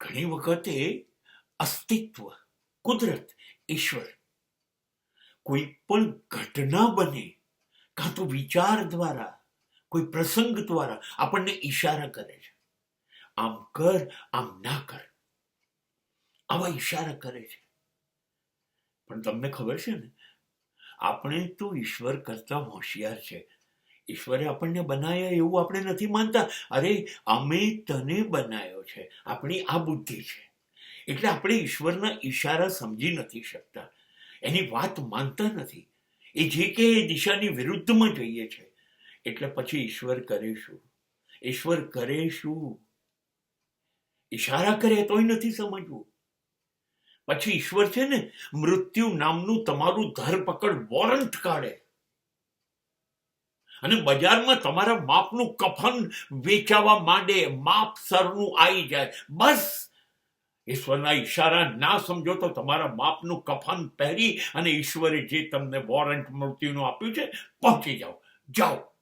ઘણી વખતે અસ્તિત્વ, કુદરત, ઈશ્વર કોઈ પણ ઘટના બને કાં તો વિચાર દ્વારા, કોઈ પ્રસંગ દ્વારા આપણને ઈશારા કરે છે. આમ કર, આમ ના કર, આવા ઈશારા કરે છે. પણ તમને ખબર છે ને, આપણે તો ઈશ્વર કરતા હોશિયાર છે. ઈશ્વરે આપણને બનાવ્યા એવું આપણે નથી માનતા. અરે, અમે તને બનાવ્યો છે, આપણી આ બુદ્ધિ છે. એટલે આપણે ઈશ્વરના ઈશારા સમજી નથી શકતા, એની વાત માનતા નથી. એ જે કે એ દિશાની વિરુદ્ધમાં જઈએ છે. એટલે પછી ઈશ્વર કરે શું? ઈશ્વર કરે શું? ઈશારા કરે તોય નથી સમજવું. પછી ઈશ્વર છે ને, મૃત્યુ નામનું તમારું ધરપકડ વોરંટ કાઢે અને બજારમાં તમારા માપનું કફન વેચાવા માંડે. માપ સરનું આવી જાય. બસ ઈશ્વરના ઈશારા ના સમજો તો તમારા માપનું કફન પહેરી અને ઈશ્વરે જે તમને વોરંટ મૃત્યુનું આપ્યું છે, પહોંચી જાઓ. જાઓ.